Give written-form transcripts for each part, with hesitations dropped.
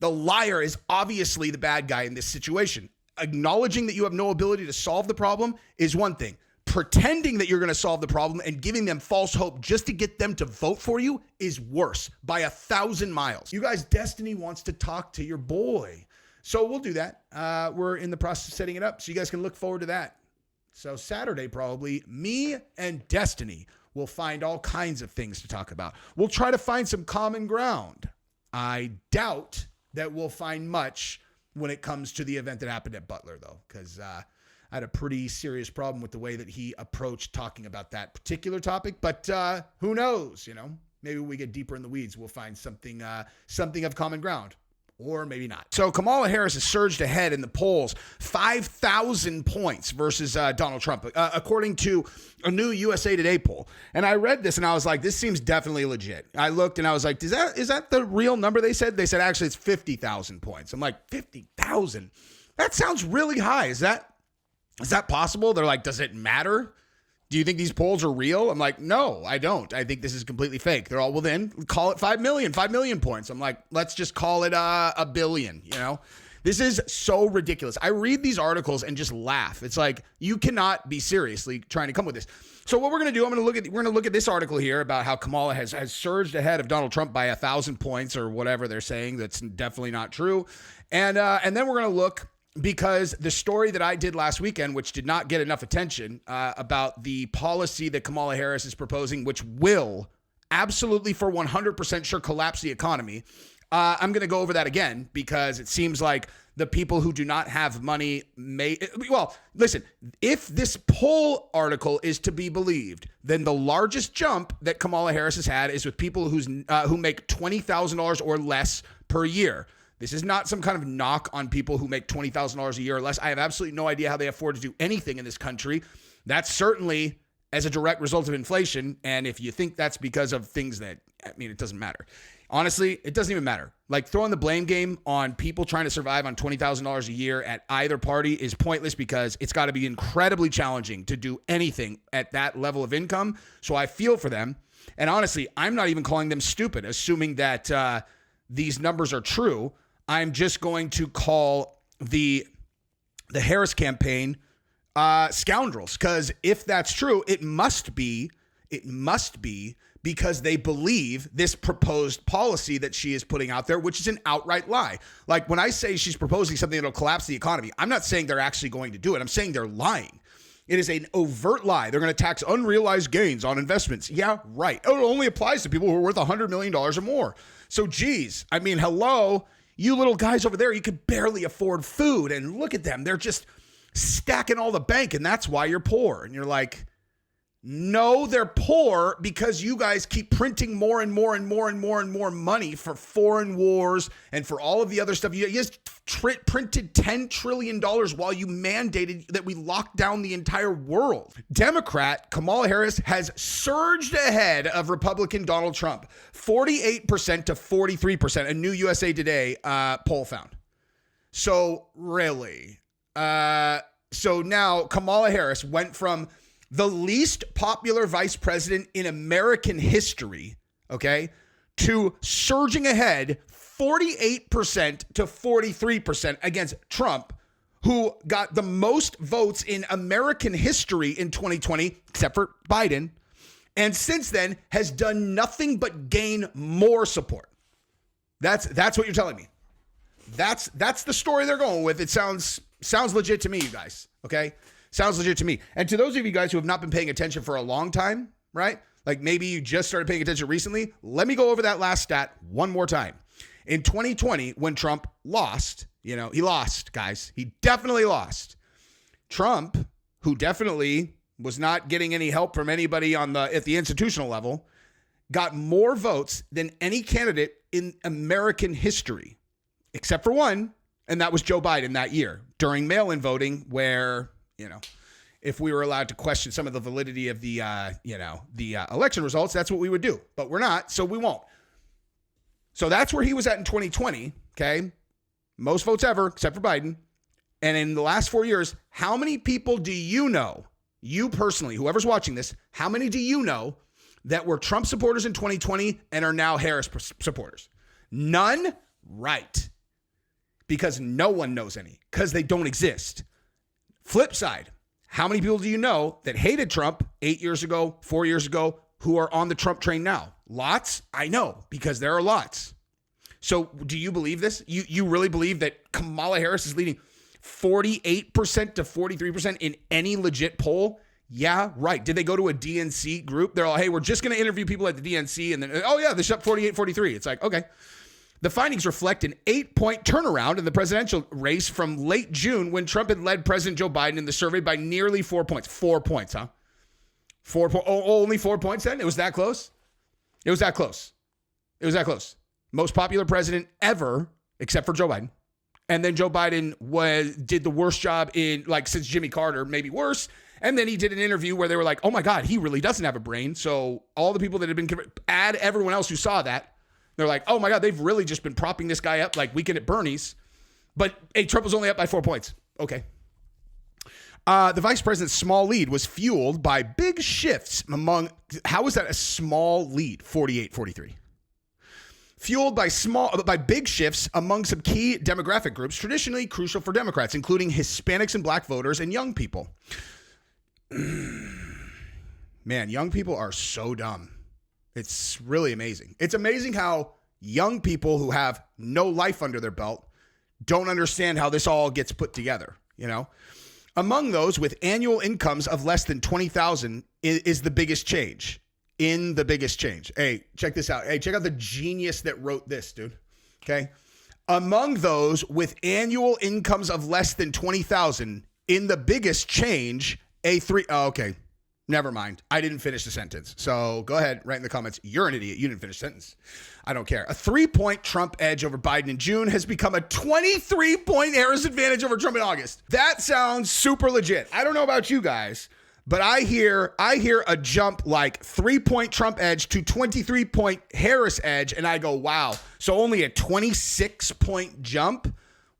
The liar is obviously the bad guy in this situation. Acknowledging that you have no ability to solve the problem is one thing. Pretending that you're going to solve the problem and giving them false hope just to get them to vote for you is worse by 1,000 miles. You guys, Destiny wants to talk to your boy. So we'll do that. We're in the process of setting it up, so you guys can look forward to that. So Saturday, probably, me and Destiny will find all kinds of things to talk about. We'll try to find some common ground. I doubt that we'll find much when it comes to the event that happened at Butler, though, because I had a pretty serious problem with the way that he approached talking about that particular topic. But who knows, maybe when we get deeper in the weeds, we'll find something of common ground. Or maybe not. So Kamala Harris has surged ahead in the polls, 5,000 points versus Donald Trump, according to a new USA Today poll. And I read this and I was like, this seems definitely legit. I looked and I was like, is that the real number they said? They said, actually, it's 50,000 points. I'm like, 50,000? That sounds really high. Is that possible? They're like, does it matter? Do you think these polls are real? I'm like, no, I don't. I think this is completely fake. They're all, well, then call it 5 million points. I'm like, let's just call it a billion, This is so ridiculous. I read these articles and just laugh. It's like, you cannot be seriously trying to come with this. So what we're going to do, we're going to look at this article here about how Kamala has surged ahead of Donald Trump by 1,000 points or whatever they're saying. That's definitely not true. And then we're going to look, because the story that I did last weekend, which did not get enough attention, about the policy that Kamala Harris is proposing, which will absolutely for 100% sure collapse the economy. I'm going to go over that again because it seems like the people who do not have money listen, if this poll article is to be believed, then the largest jump that Kamala Harris has had is with people who make $20,000 or less per year. This is not some kind of knock on people who make $20,000 a year or less. I have absolutely no idea how they afford to do anything in this country. That's certainly as a direct result of inflation. And if you think that's because of things that, it doesn't matter. Honestly, it doesn't even matter. Like, throwing the blame game on people trying to survive on $20,000 a year at either party is pointless, because it's got to be incredibly challenging to do anything at that level of income. So I feel for them. And honestly, I'm not even calling them stupid, assuming that these numbers are true. I'm just going to call the Harris campaign scoundrels, because if that's true, it must be because they believe this proposed policy that she is putting out there, which is an outright lie. Like, when I say she's proposing something that'll collapse the economy, I'm not saying they're actually going to do it. I'm saying they're lying. It is an overt lie. They're going to tax unrealized gains on investments. Yeah, right. Oh, it only applies to people who are worth $100 million or more. So, geez, hello. You little guys over there, you could barely afford food, and look at them. They're just stacking all the bank, and that's why you're poor. And you're like, no, they're poor because you guys keep printing more and more and more and more and more money for foreign wars and for all of the other stuff. You just printed $10 trillion while you mandated that we lock down the entire world. Democrat Kamala Harris has surged ahead of Republican Donald Trump, 48% to 43%, a new USA Today poll found. So really, so now Kamala Harris went from the least popular vice president in American history, to surging ahead 48% to 43% against Trump, who got the most votes in American history in 2020, except for Biden, and since then has done nothing but gain more support. That's what you're telling me. That's the story they're going with. It sounds legit to me, you guys, okay? Sounds legit to me. And to those of you guys who have not been paying attention for a long time, right? Like, maybe you just started paying attention recently. Let me go over that last stat one more time. In 2020, when Trump lost, he lost, guys. He definitely lost. Trump, who definitely was not getting any help from anybody at the institutional level, got more votes than any candidate in American history, except for one, and that was Joe Biden that year during mail-in voting, where, if we were allowed to question some of the validity of the election results, that's what we would do. But we're not, so we won't. So that's where he was at in 2020, okay? Most votes ever, except for Biden. And in the last 4 years, how many people do you know, you personally, whoever's watching this, how many do you know that were Trump supporters in 2020 and are now Harris supporters? None? Right. because no one knows any, because they don't exist. Flip side, how many people do you know that hated Trump 8 years ago, 4 years ago, who are on the Trump train now? Lots? I know, because there are lots. So do you believe this? You really believe that Kamala Harris is leading 48% to 43% in any legit poll? Yeah, right. Did they go to a DNC group? They're all, hey, we're just going to interview people at the DNC. And then, oh yeah, they shot 48, 43. It's like, okay. The findings reflect an 8-point turnaround in the presidential race from late June when Trump had led President Joe Biden in the survey by nearly 4 points. 4 points, huh? Only 4 points then? It was that close? It was that close. It was that close. Most popular president ever, except for Joe Biden. And then Joe Biden did the worst job in, like, since Jimmy Carter, maybe worse. And then he did an interview where they were like, oh my God, he really doesn't have a brain. So all the people that have been, add everyone else who saw that, they're like, oh my God, they've really just been propping this guy up like Weekend at Bernie's. But hey, Trump was only up by 4 points. Okay. The vice president's small lead was fueled by big shifts among, how is that a small lead? 48, 43. Fueled by big shifts among some key demographic groups traditionally crucial for Democrats, including Hispanics and black voters and young people. Man, young people are so dumb. It's really amazing. It's amazing how young people who have no life under their belt don't understand how this all gets put together, you know? Among those with annual incomes of less than $20,000 is the biggest change. In the biggest change. Hey, check this out. Hey, check out the genius that wrote this, dude. Okay? Among those with annual incomes of less than $20,000 in the biggest change, okay. Never mind. I didn't finish the sentence. So go ahead, write in the comments. You're an idiot. You didn't finish the sentence. I don't care. A 3-point Trump edge over Biden in June has become a 23-point Harris advantage over Trump in August. That sounds super legit. I don't know about you guys, but I hear a jump like 3-point Trump edge to 23-point Harris edge, and I go, wow. So only a 26-point jump?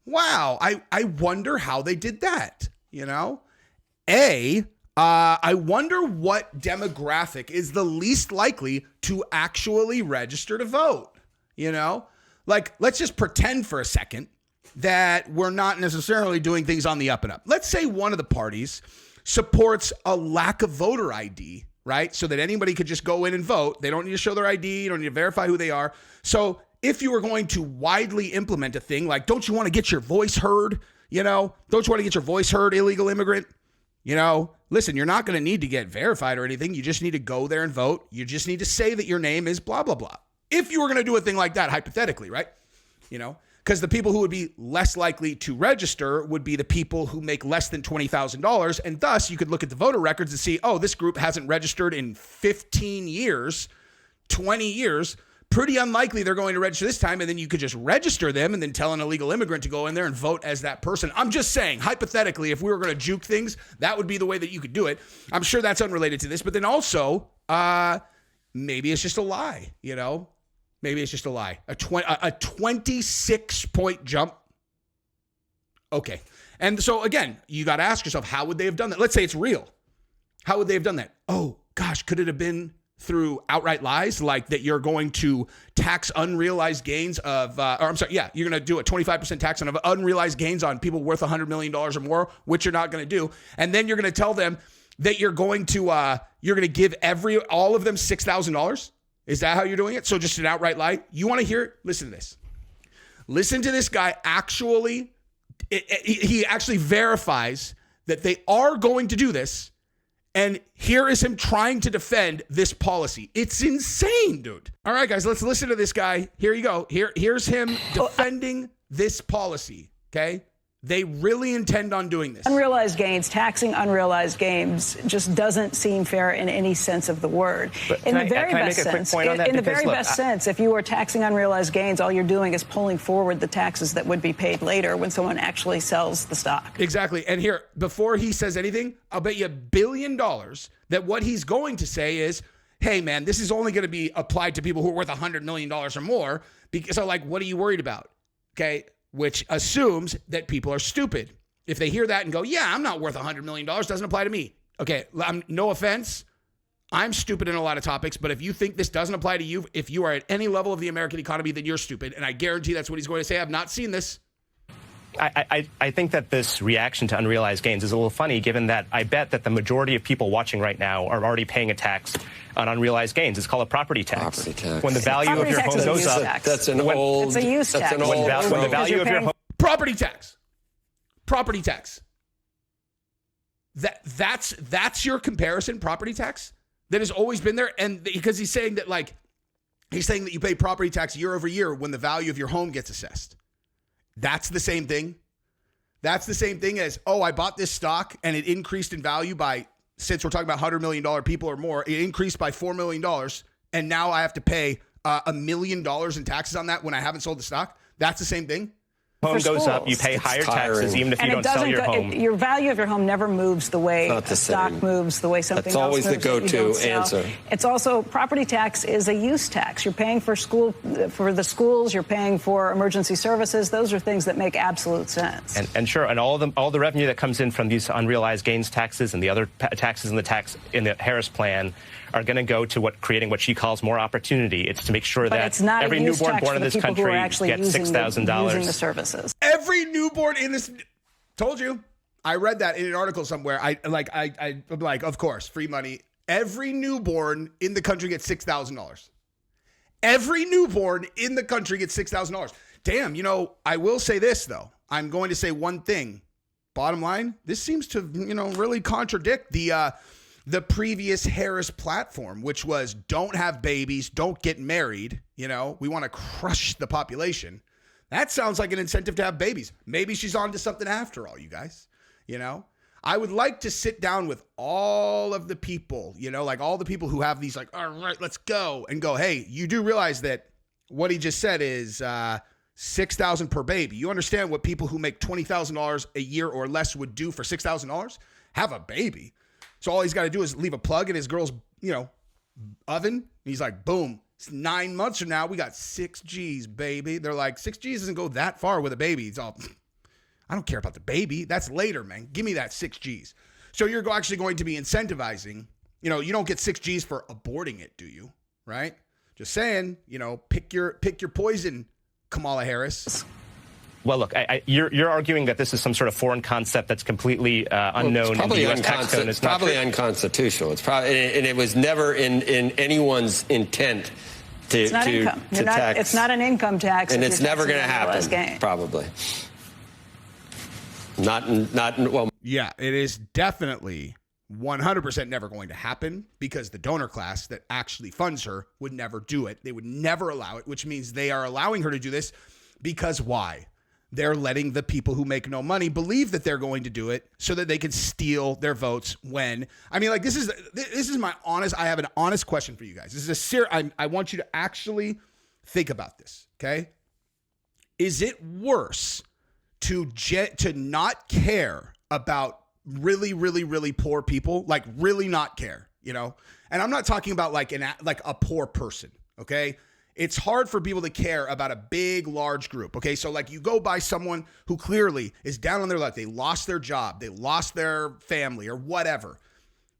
Wow. I wonder how they did that, you know? I wonder what demographic is the least likely to actually register to vote, you know? Like, let's just pretend for a second that we're not necessarily doing things on the up and up. Let's say one of the parties supports a lack of voter ID, right? So that anybody could just go in and vote. They don't need to show their ID. You don't need to verify who they are. So if you were going to widely implement a thing like, don't you want to get your voice heard? You know, don't you want to get your voice heard, illegal immigrant? You know, listen, you're not going to need to get verified or anything. You just need to go there and vote. You just need to say that your name is blah, blah, blah. If you were going to do a thing like that, hypothetically, right? You know, because the people who would be less likely to register would be the people who make less than $20,000. And thus you could look at the voter records and see, oh, this group hasn't registered in 15 years, 20 years. Pretty unlikely they're going to register this time. And then you could just register them and then tell an illegal immigrant to go in there and vote as that person. I'm just saying, hypothetically, if we were going to juke things, that would be the way that you could do it. I'm sure that's unrelated to this. But then also, maybe it's just a lie, you know? Maybe it's just a lie. A 26-point jump. Okay. And so, again, you got to ask yourself, how would they have done that? Let's say it's real. How would they have done that? Oh, gosh, could it have been through outright lies, like that you're going to tax unrealized gains of, you're going to do a 25% tax on unrealized gains on people worth $100 million or more, which you're not going to do. And then you're going to tell them that you're going to give all of them $6,000. Is that how you're doing it? So just an outright lie. You want to hear it? Listen to this. Listen to this guy he actually verifies that they are going to do this. And here is him trying to defend this policy. It's insane, dude. All right, guys, let's listen to this guy. Here you go. Here's him defending this policy, okay? They really intend on doing this. Unrealized gains, taxing unrealized gains just doesn't seem fair in any sense of the word. In the very best sense, if you are taxing unrealized gains, all you're doing is pulling forward the taxes that would be paid later when someone actually sells the stock. Exactly. And here, before he says anything, I'll bet you $1 billion that what he's going to say is, hey, man, this is only going to be applied to people who are worth $100 million or more. So, like, what are you worried about? Okay. Which assumes that people are stupid. If they hear that and go, yeah, I'm not worth $100 million, doesn't apply to me. Okay, no offense. I'm stupid in a lot of topics, but if you think this doesn't apply to you, if you are at any level of the American economy, then you're stupid. And I guarantee that's what he's going to say. I've not seen this. I think that this reaction to unrealized gains is a little funny, given that I bet that the majority of people watching right now are already paying a tax on unrealized gains. It's called a property tax. Property tax. When the value of your home goes up, that's an old. It's a use tax. When the value of your home. Property tax. Property tax. That's your comparison, property tax, that has always been there. And because he's saying that you pay property tax year over year when the value of your home gets assessed. That's the same thing. That's the same thing as, I bought this stock and it increased in value by, since we're talking about $100 million people or more, it increased by $4 million. And now I have to pay $1 million in taxes on that when I haven't sold the stock. That's the same thing. Home goes up, you pay higher taxes even if you don't sell your home. Your value of your home never moves the way a stock moves, the way something else moves. That's always the go-to answer. It's also, property tax is a use tax. You're paying for the schools, you're paying for emergency services. Those are things that make absolute sense. And sure, and all the revenue that comes in from these unrealized gains taxes and the other taxes in the Harris plan are going to go to creating what she calls more opportunity. It's to make sure that every newborn born in this country gets $6,000. Using the services. Every newborn in this, told you. I read that in an article somewhere. I'm like, of course, free money. Every newborn in the country gets $6,000. Every newborn in the country gets $6,000. Damn, I will say this though. I'm going to say one thing. Bottom line, this seems to, really contradict the previous Harris platform, which was don't have babies, don't get married. We want to crush the population. That sounds like an incentive to have babies. Maybe she's on to something after all, you guys. I would like to sit down with all of the people, all the people who have these all right, let's go and go, hey, you do realize that what he just said is $6,000 per baby. You understand what people who make $20,000 a year or less would do for $6,000? Have a baby. So all he's got to do is leave a plug in his girl's, oven. He's like, boom. It's 9 months from now. We got 6 G's, baby. They're like, 6 G's doesn't go that far with a baby. It's all, I don't care about the baby. That's later, man. Give me that 6 G's. So you're actually going to be incentivizing. You don't get 6 G's for aborting it, do you? Right? Just saying, pick your poison, Kamala Harris. Well, look, you're arguing that this is some sort of foreign concept that's completely unknown in the U.S. tax code. It's probably unconstitutional. It's probably, and it was never in anyone's intent to tax. It's not an income tax, and it's never going to happen. Probably not. Well, yeah, it is definitely 100% never going to happen because the donor class that actually funds her would never do it. They would never allow it, which means they are allowing her to do this because why? They're letting the people who make no money believe that they're going to do it so that they can steal their votes when, this is my honest, I have an honest question for you guys. This is I want you to actually think about this, okay? Is it worse to not care about really, really, really poor people, like really not care, And I'm not talking about like a poor person, okay? It's hard for people to care about a big, large group. Okay, so you go by someone who clearly is down on their luck. They lost their job. They lost their family or whatever.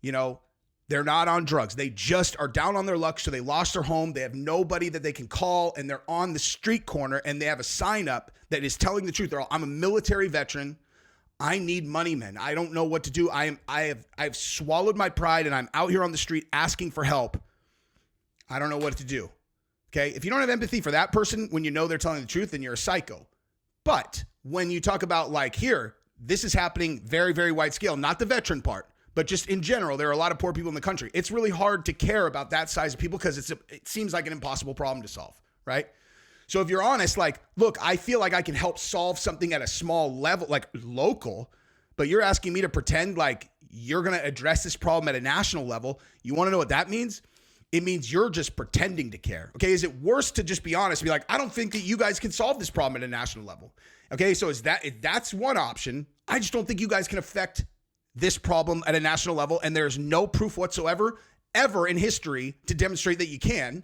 They're not on drugs. They just are down on their luck. So they lost their home. They have nobody that they can call and they're on the street corner and they have a sign up that is telling the truth. I'm a military veteran. I need money, man. I don't know what to do. I've swallowed my pride and I'm out here on the street asking for help. I don't know what to do. Okay, if you don't have empathy for that person when they're telling the truth, then you're a psycho. But when you talk about this is happening very, very wide scale, not the veteran part, but just in general, there are a lot of poor people in the country. It's really hard to care about that size of people because it seems like an impossible problem to solve, right? So if you're honest, look, I feel like I can help solve something at a small level, local, but you're asking me to pretend you're going to address this problem at a national level. You want to know what that means? It means you're just pretending to care. Okay, is it worse to just be honest and be like, I don't think that you guys can solve this problem at a national level? Okay, so that's one option. I just don't think you guys can affect this problem at a national level, and there's no proof whatsoever, ever in history to demonstrate that you can,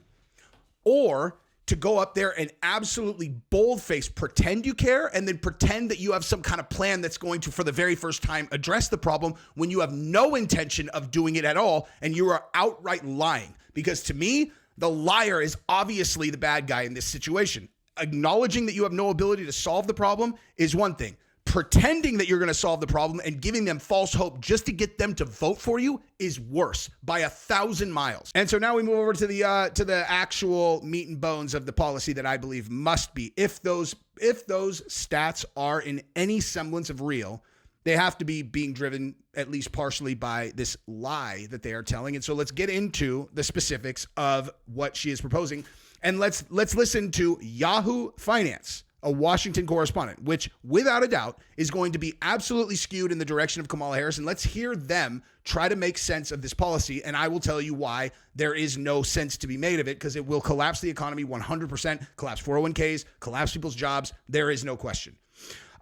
or to go up there and absolutely bold-faced pretend you care and then pretend that you have some kind of plan that's going to, for the very first time, address the problem when you have no intention of doing it at all and you are outright lying. Because to me, the liar is obviously the bad guy in this situation. Acknowledging that you have no ability to solve the problem is one thing. Pretending that you're going to solve the problem and giving them false hope just to get them to vote for you is worse by 1,000 miles. And so now we move over to the actual meat and bones of the policy that I believe must be. If those stats are in any semblance of real, they have to be being driven at least partially by this lie that they are telling. And so let's get into the specifics of what she is proposing. And let's listen to Yahoo Finance, a Washington correspondent, which without a doubt is going to be absolutely skewed in the direction of Kamala Harris. And let's hear them try to make sense of this policy. And I will tell you why there is no sense to be made of it, because it will collapse the economy 100%, collapse 401ks, collapse people's jobs. There is no question.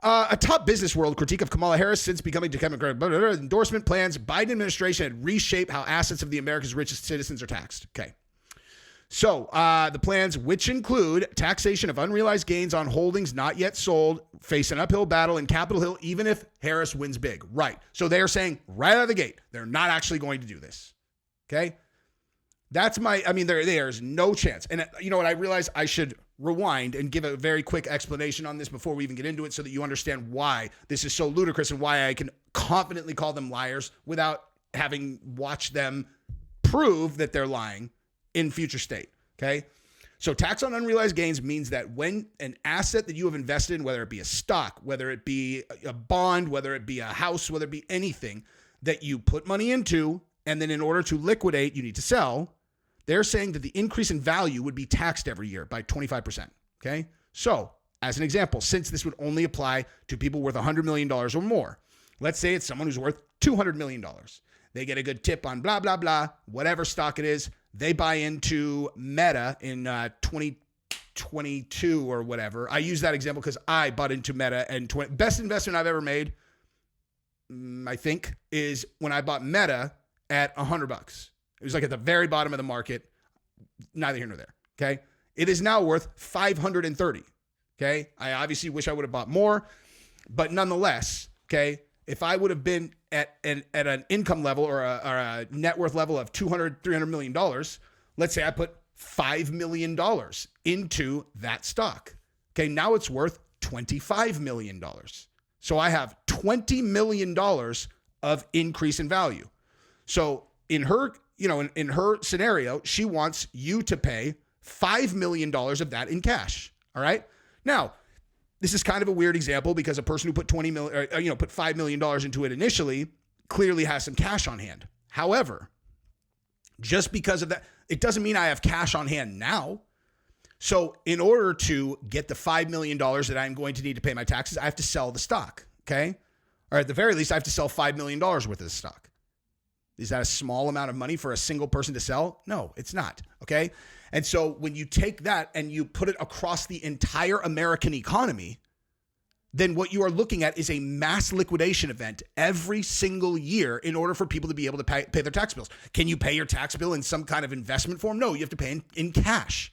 A top business world critique of Kamala Harris since becoming Democratic endorsement plans Biden administration had reshaped how assets of the America's richest citizens are taxed. Okay. So the plans, which include taxation of unrealized gains on holdings not yet sold, face an uphill battle in Capitol Hill, even if Harris wins big. Right. So they're saying right out of the gate, they're not actually going to do this. Okay. There's no chance. And you know what? I realize I should rewind and give a very quick explanation on this before we even get into it so that you understand why this is so ludicrous and why I can confidently call them liars without having watched them prove that they're lying in future state. Okay. So tax on unrealized gains means that when an asset that you have invested in, whether it be a stock, whether it be a bond, whether it be a house, whether it be anything that you put money into, and then in order to liquidate, you need to sell, they're saying that the increase in value would be taxed every year by 25%. Okay. So as an example, since this would only apply to people worth $100 million or more, let's say it's someone who's worth $200 million. They get a good tip on blah, blah, blah, whatever stock it is. They buy into Meta in 2022 or whatever. I use that example because I bought into Meta, and best investment I've ever made, I think, is when I bought Meta at $100. It was like at the very bottom of the market. Neither here nor there. Okay. It is now worth 530. Okay. I obviously wish I would have bought more, but nonetheless, okay, if I would have been at an income level or a net worth level of $200-300 million, let's say I put $5 million into that stock. Okay. Now it's worth $25 million. So I have $20 million of increase in value. So in her scenario, she wants you to pay $5 million of that in cash. All right. Now, this is kind of a weird example because a person who put put $5 million into it initially clearly has some cash on hand. However, just because of that, it doesn't mean I have cash on hand now. So in order to get the $5 million that I'm going to need to pay my taxes, I have to sell the stock. Okay. Or at the very least, I have to sell $5 million worth of the stock. Is that a small amount of money for a single person to sell? No, it's not. Okay. And so when you take that and you put it across the entire American economy, then what you are looking at is a mass liquidation event every single year in order for people to be able to pay their tax bills. Can you pay your tax bill in some kind of investment form? No, you have to pay in cash,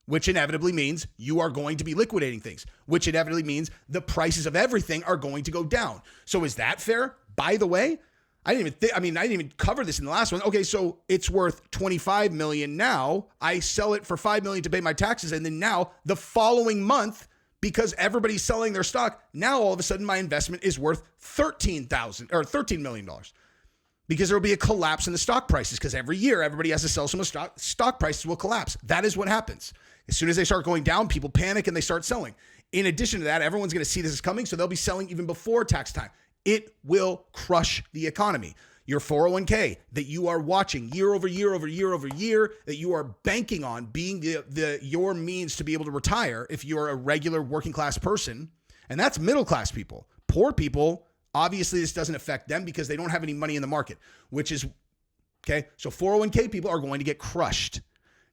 which inevitably means you are going to be liquidating things, which inevitably means the prices of everything are going to go down. So is that fair? By the way, I didn't even cover this in the last one. Okay, so it's worth $25 million now. I sell it for $5 million to pay my taxes, and then now the following month, because everybody's selling their stock, now all of a sudden my investment is worth $13 million, because there will be a collapse in the stock prices. Because every year everybody has to sell some stock prices will collapse. That is what happens. As soon as they start going down, people panic and they start selling. In addition to that, everyone's going to see this is coming, so they'll be selling even before tax time. It will crush the economy. Your 401k that you are watching year over year over year over year, that you are banking on being your means to be able to retire if you're a regular working class person, and that's middle class people. Poor people, obviously this doesn't affect them because they don't have any money in the market, which is, okay, so 401k people are going to get crushed.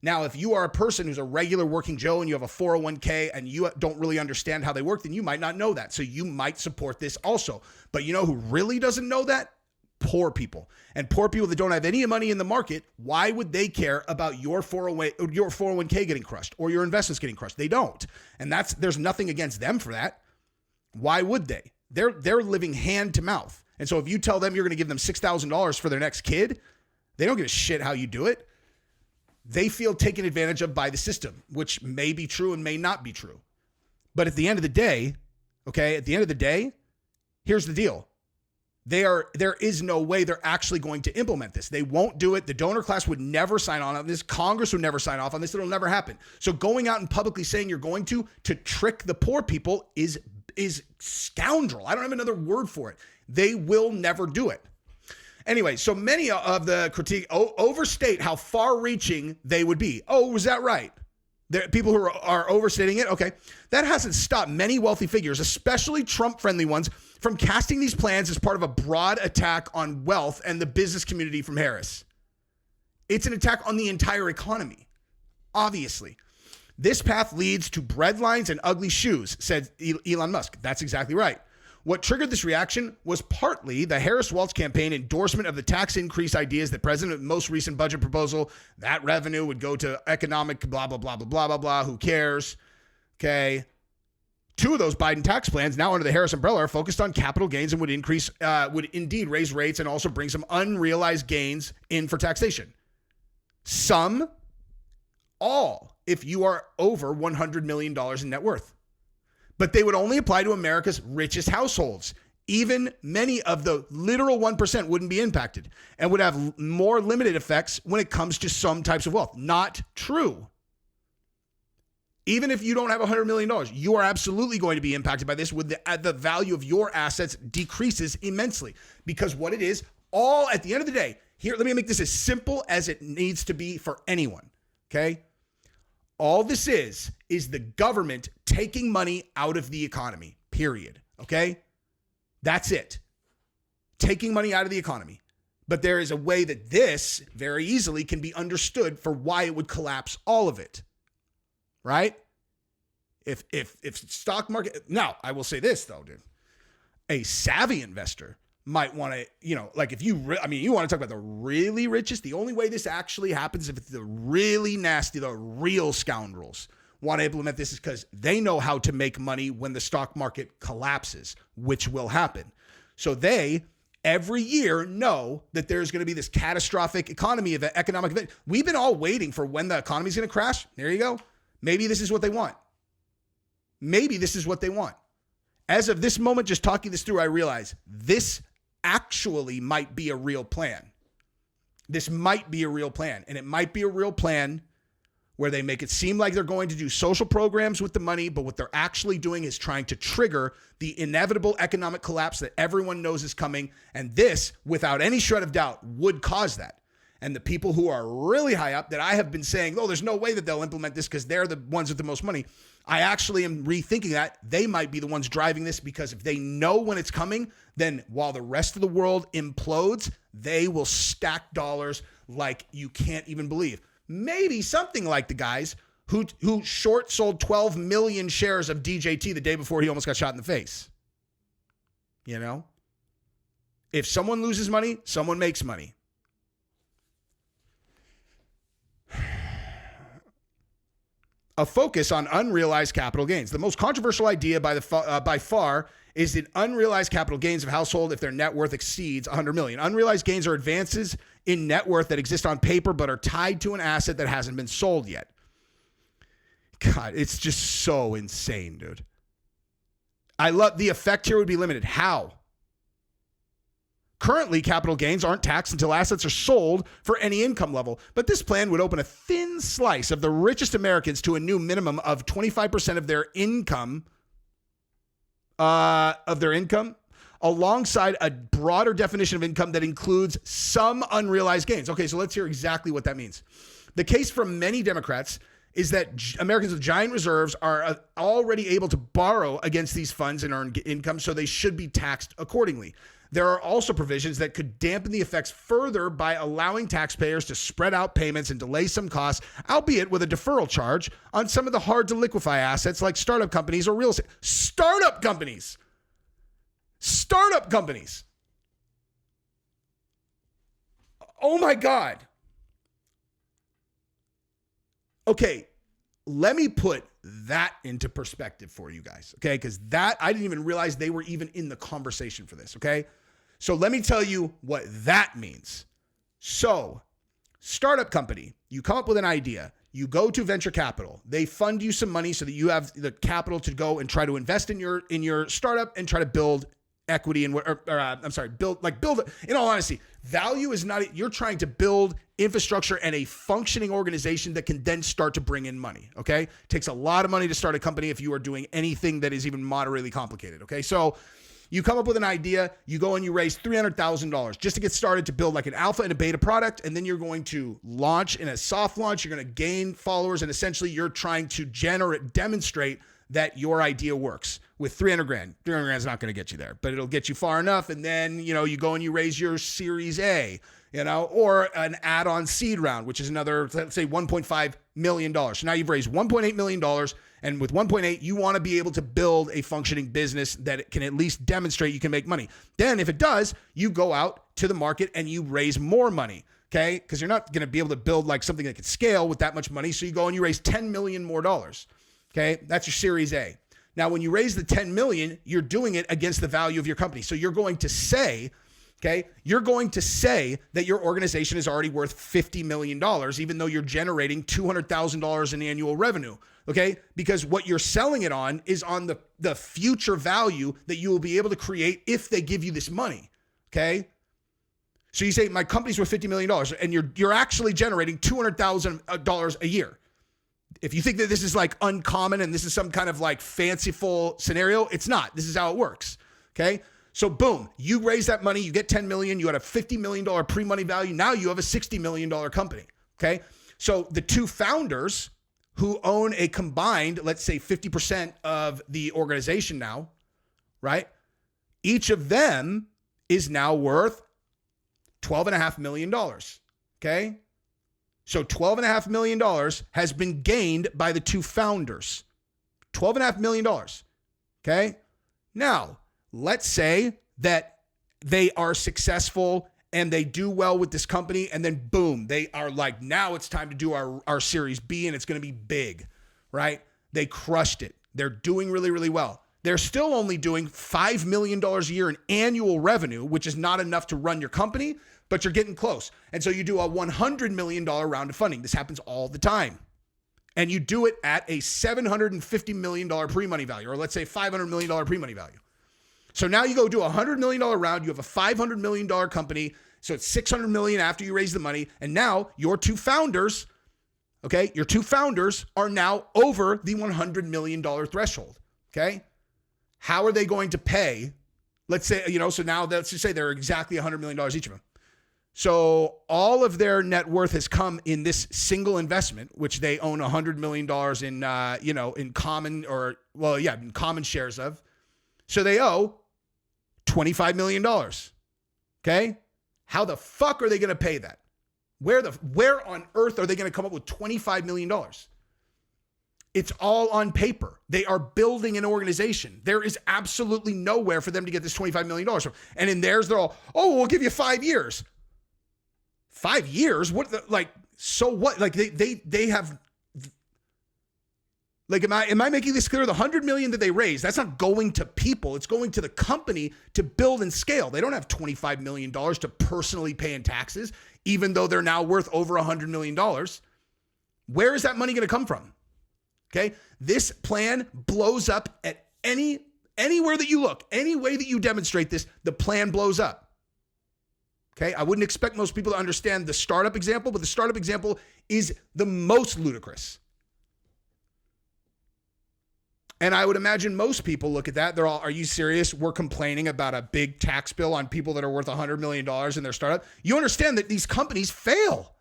Now, if you are a person who's a regular working Joe and you have a 401k and you don't really understand how they work, then you might not know that. So you might support this also. But you know who really doesn't know that? Poor people. And poor people that don't have any money in the market, why would they care about your 401k getting crushed or your investments getting crushed? They don't. And there's nothing against them for that. Why would they? They're living hand to mouth. And so if you tell them you're going to give them $6,000 for their next kid, they don't give a shit how you do it. they feel taken advantage of by the system, which may be true and may not be true. But at the end of the day, here's the deal. There is no way they're actually going to implement this. They won't do it. The donor class would never sign on this. Congress would never sign off on this. It'll never happen. So going out and publicly saying you're going to trick the poor people is scoundrel. I don't have another word for it. They will never do it. Anyway, so many of the critique overstate how far-reaching they would be. Oh, was that right? There are people who are overstating it. Okay. That hasn't stopped many wealthy figures, especially Trump-friendly ones, from casting these plans as part of a broad attack on wealth and the business community from Harris. It's an attack on the entire economy, obviously. This path leads to breadlines and ugly shoes, said Elon Musk. That's exactly right. What triggered this reaction was partly the Harris-Walz campaign endorsement of the tax increase ideas that President's most recent budget proposal, that revenue would go to economic blah, blah, blah, blah, blah, blah, blah. Who cares? Okay. Two of those Biden tax plans now under the Harris umbrella are focused on capital gains and would indeed raise rates and also bring some unrealized gains in for taxation. Some, all, if you are over $100 million in net worth. But they would only apply to America's richest households. Even many of the literal 1% wouldn't be impacted and would have more limited effects when it comes to some types of wealth. Not true. Even if you don't have $100 million, you are absolutely going to be impacted by this with the value of your assets decreases immensely. Because what it is, all at the end of the day, here, let me make this as simple as it needs to be for anyone, okay? All this is the government taking money out of the economy, period. Okay? That's it. Taking money out of the economy. But there is a way that this very easily can be understood for why it would collapse all of it. Right? If stock market, now I will say this though, dude. A savvy investor might want to, like if you want to talk about the really richest, the only way this actually happens if it's the really nasty, the real scoundrels want to implement this is because they know how to make money when the stock market collapses, which will happen. So they, every year, know that there's going to be this catastrophic economic event. We've been all waiting for when the economy is going to crash. There you go. Maybe this is what they want. As of this moment, just talking this through, I realize this actually might be a real plan. This might be a real plan. And it might be a real plan where they make it seem like they're going to do social programs with the money, but what they're actually doing is trying to trigger the inevitable economic collapse that everyone knows is coming. And this, without any shred of doubt, would cause that. And the people who are really high up that I have been saying, oh, there's no way that they'll implement this because they're the ones with the most money. I actually am rethinking that. They might be the ones driving this because if they know when it's coming, then while the rest of the world implodes, they will stack dollars like you can't even believe. Maybe something like the guys who short sold 12 million shares of DJT the day before he almost got shot in the face. If someone loses money, someone makes money. A focus on unrealized capital gains. The most controversial idea by far is that unrealized capital gains of household if their net worth exceeds 100 million. Unrealized gains are advances in net worth that exist on paper but are tied to an asset that hasn't been sold yet. God, it's just so insane, dude. I love the effect here would be limited. How? Currently, capital gains aren't taxed until assets are sold for any income level, but this plan would open a thin slice of the richest Americans to a new minimum of 25% of their income, alongside a broader definition of income that includes some unrealized gains. Okay, so let's hear exactly what that means. The case from many Democrats is that Americans with giant reserves are already able to borrow against these funds and earn income, so they should be taxed accordingly. There are also provisions that could dampen the effects further by allowing taxpayers to spread out payments and delay some costs, albeit with a deferral charge on some of the hard to liquefy assets like startup companies or real estate. Startup companies. Oh my God. Okay, let me put that into perspective for you guys, okay? Because that, I didn't even realize they were even in the conversation for this, okay? So let me tell you what that means. So Startup company, you come up with an idea. You go to venture capital. They fund you some money so that you have the capital to go and try to invest in your startup and try to build equity and build. In all honesty, value is not. You're trying to build infrastructure and a functioning organization that can then start to bring in money. Okay, it takes a lot of money to start a company if you are doing anything that is even moderately complicated. Okay, so you come up with an idea, you go and you raise $300,000 just to get started to build like an alpha and a beta product. And then you're going to launch in a soft launch. You're going to gain followers. And essentially you're trying to demonstrate that your idea works with 300 grand. 300 grand is not going to get you there, but it'll get you far enough. And then, you go and you raise your Series A, or an add-on seed round, which is another, let's say $1.5 million. So now you've raised $1.8 million. And with 1.8, you want to be able to build a functioning business that can at least demonstrate you can make money. Then if it does, you go out to the market and you raise more money. Okay. Because you're not going to be able to build like something that could scale with that much money. So you go and you raise $10 million more. Okay. That's your Series A. Now, when you raise the 10 million, you're doing it against the value of your company. So you're going to say, that your organization is already worth $50 million, even though you're generating $200,000 in annual revenue. Okay. Because what you're selling it on is on the future value that you will be able to create if they give you this money. Okay. So you say my company's worth $50 million and you're actually generating $200,000 a year. If you think that this is like uncommon and this is some kind of like fanciful scenario, it's not. This is how it works. Okay. So boom, you raise that money, you get 10 million, you had a $50 million pre-money value. Now you have a $60 million company. Okay. So the two founders who own a combined, let's say 50% of the organization now, right? Each of them is now worth $12.5 million. Okay. So $12.5 million has been gained by the two founders. $12.5 million. Okay. Now, let's say that they are successful and they do well with this company, and then boom, they are like, now it's time to do our Series B and it's going to be big, right? They crushed it. They're doing really, really well. They're still only doing $5 million a year in annual revenue, which is not enough to run your company, but you're getting close. And so you do a $100 million round of funding. This happens all the time. And you do it at a $750 million pre-money value, or let's say $500 million pre-money value. So now you go do a $100 million round. You have a $500 million company. So it's $600 million after you raise the money. And now your two founders, okay, are now over the $100 million threshold. Okay. How are they going to pay? Let's say, so now let's just say they're exactly $100 million each of them. So all of their net worth has come in this single investment, which they own $100 million in common shares of. So they owe $25 million. Okay. How the fuck are they going to pay that? Where on earth are they going to come up with $25 million? It's all on paper. They are building an organization. There is absolutely nowhere for them to get this $25 million from. And in theirs, they're all, we'll give you 5 years. 5 years? So what? Like they have, like, am I making this clear? The $100 million that they raised, that's not going to people. It's going to the company to build and scale. They don't have $25 million to personally pay in taxes, even though they're now worth over $100 million. Where is that money going to come from? Okay. This plan blows up at anywhere that you look, any way that you demonstrate this, the plan blows up. Okay. I wouldn't expect most people to understand the startup example, but the startup example is the most ludicrous. And I would imagine most people look at that. They're all, are you serious? We're complaining about a big tax bill on people that are worth $100 million in their startup. You understand that these companies fail.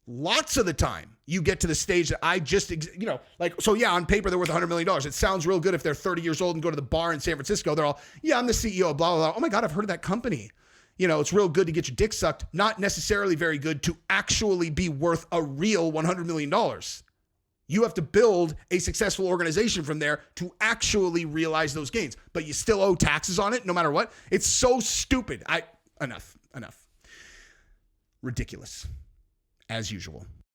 Lots of the time you get to the stage that on paper, they're worth $100 million. It sounds real good if they're 30 years old and go to the bar in San Francisco. They're all, I'm the CEO of blah, blah, blah. Oh my God, I've heard of that company. It's real good to get your dick sucked. Not necessarily very good to actually be worth a real $100 million. You have to build a successful organization from there to actually realize those gains, but you still owe taxes on it no matter what. It's so stupid. Enough. Ridiculous. As usual.